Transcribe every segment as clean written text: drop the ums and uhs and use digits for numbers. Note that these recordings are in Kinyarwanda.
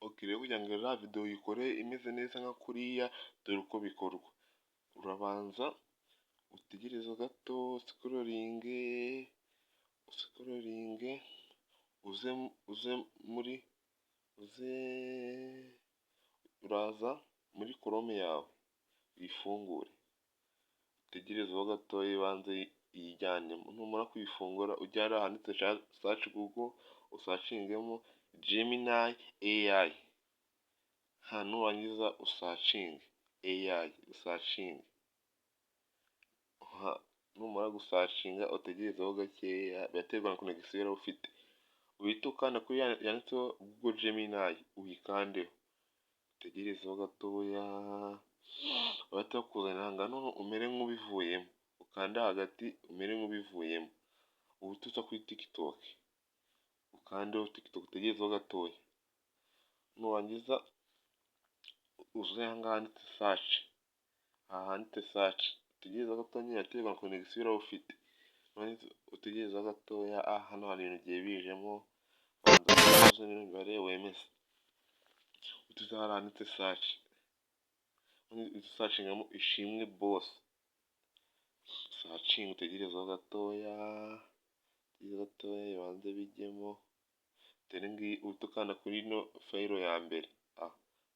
Okay, rero kugira ngo iriya video uyikore imeze neza nka kuriya, dore uko bikorwa. Urabanza utegereze gato, scrolling, uraza muri Chrome yawe uyifungure, utegerezeho gato ibanze yijyanemo. Numara kuyifungura ujye hariya handitse search Google, usacingemo Gemini AI. Nurangiza usacinge AI, numara gusacinga utegerezeho gakeya, biraterwa na connection yari ufite. Uhita ukanda kuri yanditseho Google Gemini, uyikandeho utegerezeho gatoya, bahita bakuzanira hano umere nk'ubivuyemo, ukanda hagati umere nk'ubivuyemo, uhita uza kuri TikTok, ukandeho TikTok utegerezeho gatoya. Nurangiza uze ahangaha handitse search, utegereze gatoya, biraterwa na connection yari ufite. Utegereze gatoya, hano hari ibintu bigiye bijemo, banza imibare wemeze. Utuze hariya handitse search, usacingamo Ishimwe Boss, utegerezeho gatoya, bibanze bijyemo. Dore ngiyi uhita ukanda kuri ino fayilo ya mbere,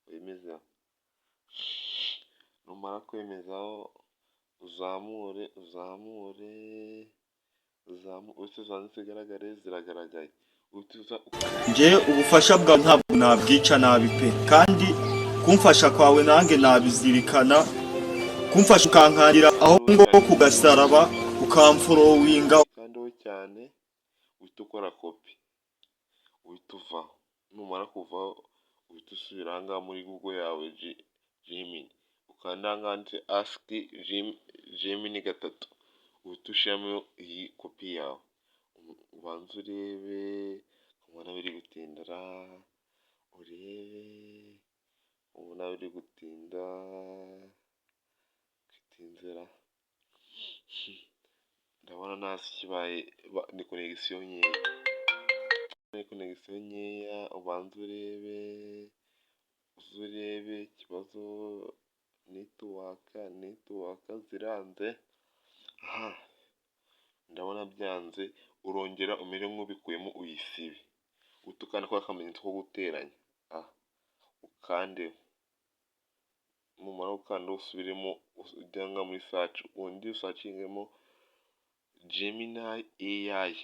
wemezeho. Numara kwemezaho uzamure, zanditse ziragaragaye. Njye ubufasha bwawe ntabwo nabwica nabi pe, kandi kumfasha kwawe nanjye nabizirikana, kumfasha ukankandira aho ngaho ku gasaraba, ukamforowinga kandeho cyane, uhita ukora kopi, uhita uvaho. Numara kuvaho uhita usubira ahangaha muri Google yawe Gemini, ukanda ahangaha handitse ask Gemini 3, uhita ushyiramo iyi kopi yawe, ubanza urebe, ubona biri gutinda, bitinzira. Ndabona ntasi kibaye, ni connection nkeya, ubanza urebe ikibazo, network ziranze. Ndabona byanze, urongera umere nk'ubikuyemo uyisibe, uhita ukanda kwa akamenyetso ko guteranya, ukandeho. Numara gukanda usubiremo, ujyanga muri search, undi usacingemo Gemini AI,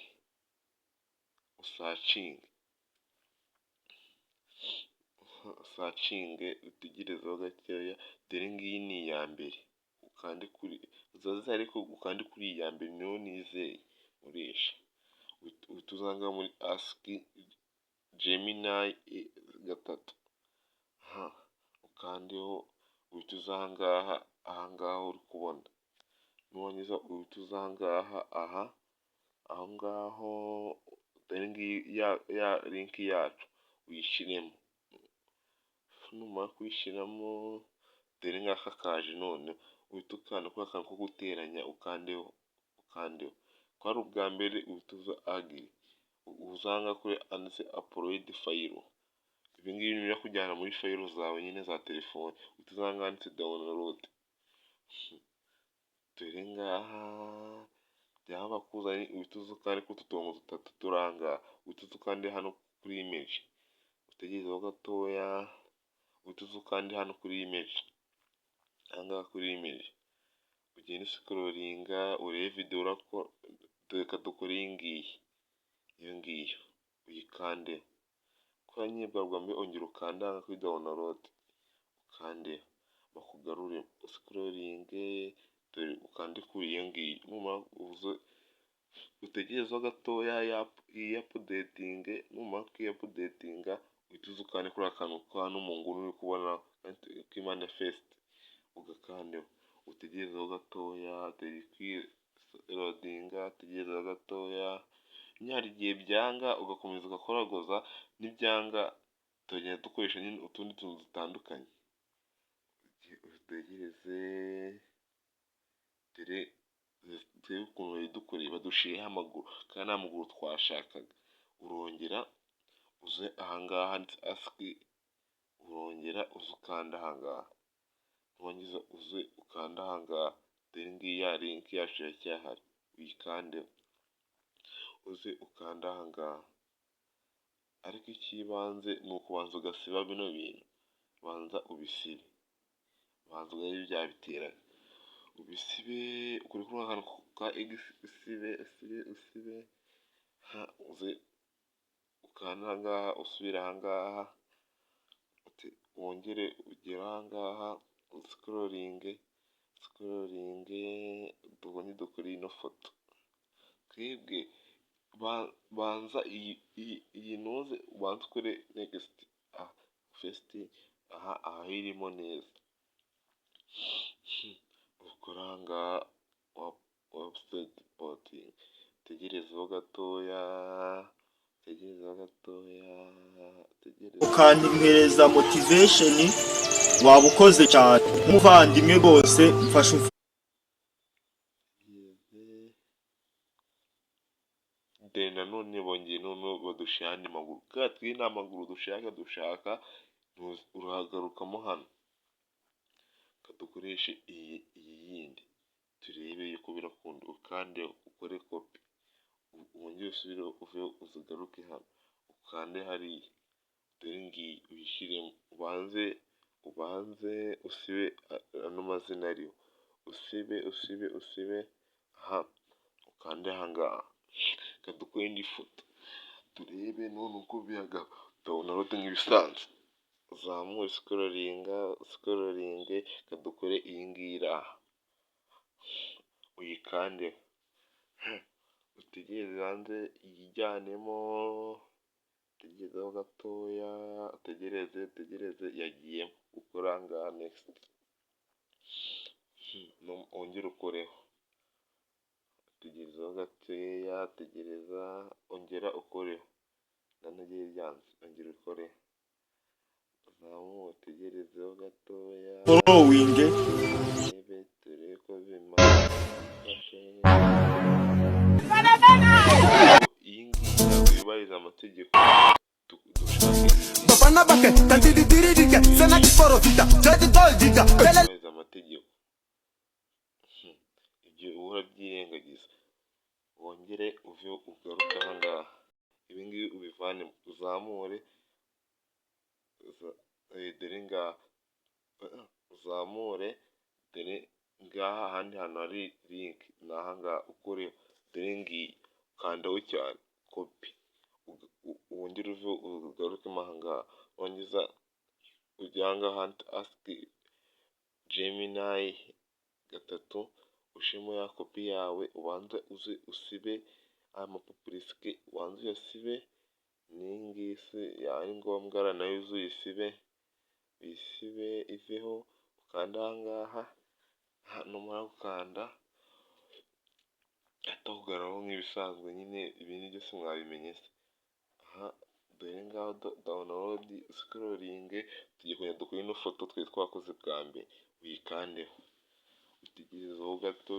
usacinge utegerezeho gakeya. Dore ngiyi ni iya mbere, ukande kuri iya mbere, niyo nizeye uresha. Uhita uzanga muri ask Gemini 3, ukandeho, uhita uza ahangaha uri kubona. Nurangiza uhita uza aho ngaho, dore ngiyi ya link yacu uyishyiremo. Numara kuyishyiramo, dore ngaka kaje none, uhita ukanda kuri akantu ko guteranya, ukandeho. Ko ari ubwa mbere, uhita uza uzanga kuri handitse upload file. Ibi ngibi ni kujyana muri fayilo zawe nyine za telefone, uhita uzanga handitse download. Dore ngaha byaba bakuzanye, uhita uza ukande kuri utu turongo 3 turanga, uhita uza ukande hano kuri image, utegerezeho gatoya, uhita uza ukande hano kuri image, ahangaha kuri image, ugende scrollinga urebe video urakora. Reka dukore iyi ngiyi, uyikande kora nyine bwa mbere, ongera ukanda kuri download, ukande bakugarure, scrolling, dore ukande kuri iyo ngiyi. Numara utegerezeho gatoya updating, numara updatinga, uhita uza ukande kuri akantu ko hano mu nguni uri kubona k'impande first, ugakandeho, utegerezeho gatoya, loadinga, utegerezeho gatoya. Hari igihe byanga ugakomeza ugakoragoza, nibyanga tugenda dukoresha nyine utundi tuntu dutandukanye. Utegereze, dore ukuntu badukoreye, badushiyeho amaguru kandi nta maguru twashakaga. Urongera uze ahangaha handitse ask urongera uze ukanda aha ngaha, nurangiza uze ukanda aha ngaha, dore ngiyi ya link yacu iracyahari, uyikandeho, uze ukanda aha ngaha, ariko icy'ibanze ni ukubanza ugasiba bino bintu, banza ubisibe, banza urebe bya biterane, ubisibe, ukuri kuri akantu ka X, usibe, uze ukanda aha ngaha, usubire aha ngaha, wongere ugere aha ngaha, usikororinge, tubone dukore ino foto, twebwe banza iyi ntuze, ubanza ukore next, first, aha irimo neza, ukora aha ngaha, website porting, utegerezeho gatoya, ukanimpereza motivation, waba ukoze cyane nk'umuvandimwe rwose, mfasha de nanone bongeye noneho badushira andi maguru, kubera twe nta maguru dushaka, urahagarukamo hano, kadukoreshe iyi yindi, turebe yuko birakunda, ukande ukore kopi, wongere usubire uveho uzigaruke hano, ukande hariya, dore ngiyi uyishyiremo, ubanze usibe ano mazina ariho, usibe, aha, ukande aha ngaha, kadukore indi foto, turebe none uko bihagaze, download nk'ibisanzwe, uzamure sikororinge, kadukore iyi ngiyi iri aha, uyikande, utegereze hanze yijyanemo, utegerezeho gatoya, utegereze, yagiyemo, ukore aha ngaha next, wongere ukoreho, tegerezaho gakeya, ongera ukoreho, nanagiye byanze, ongera ukoreho, utegerezeho gatoya, following, turebe ko bimafashe, iyi ngiyi ntabwo yubahiriza amategeko, yubahiriza amategeko, ibyo uhora byirengagiza, wongere uve ugaruke aha ngaha, ibi ngibi ubivane, uzamure, dore ngaha, uzamure, dore ngaha ahandi hantu hari link, ni aha ngaha, ukoreho, dore ngiyi, ukandaho cyane, kopi, wongere uve ugarukemo aha ngaha, wongeza ujya aha ngaha, ask Gemini 3, ushiremo ya kopi yawe, ubanze uze usibe aya mapupulisike, ubanze uyasibe, n'iyi ngiyi ari ngombwa nayo uze uyisibe, iveho, ukanda aha ngaha, numara gukanda, hahita kugaruraho nk'ibisanzwe nyine, ibindi byose mwabimenye se, aha, dore ngaho download, sikororinge, tugiye kugenda dukora ino foto twari twakoze bwa mbere, uyikandeho, utegerezeho gato,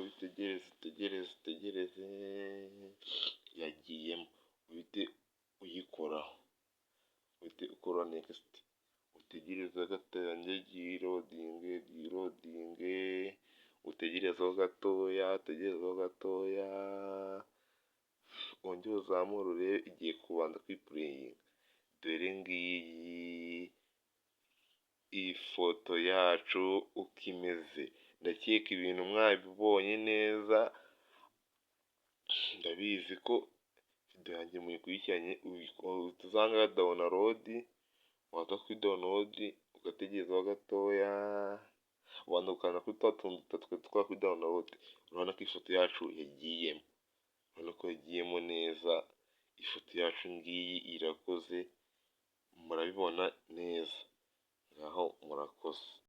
utegereze, yagiyemo, uhite uyikoraho, uhite ukora next, utegereze gatoya, yirodinge, utegerezeho gatoya, wongere uzamure urebe, igiye kubanza kwipureyinga, dore ngiyi ifoto yacu uko imeze, ndakeka ibintu mwabibonye neza, ndabizi ko video yanjye muyikurikiranye, uzanga download, waza kuri download, ugategerezaho gatoya, ubanza gukanda kuri twa tuntu dutatu twa kuri download, urabona ko ifoto yacu yagiyemo, urabona ko yagiyemo neza, ifoto yacu ngiyi irakoze, murabibona neza, ngaho murakoze.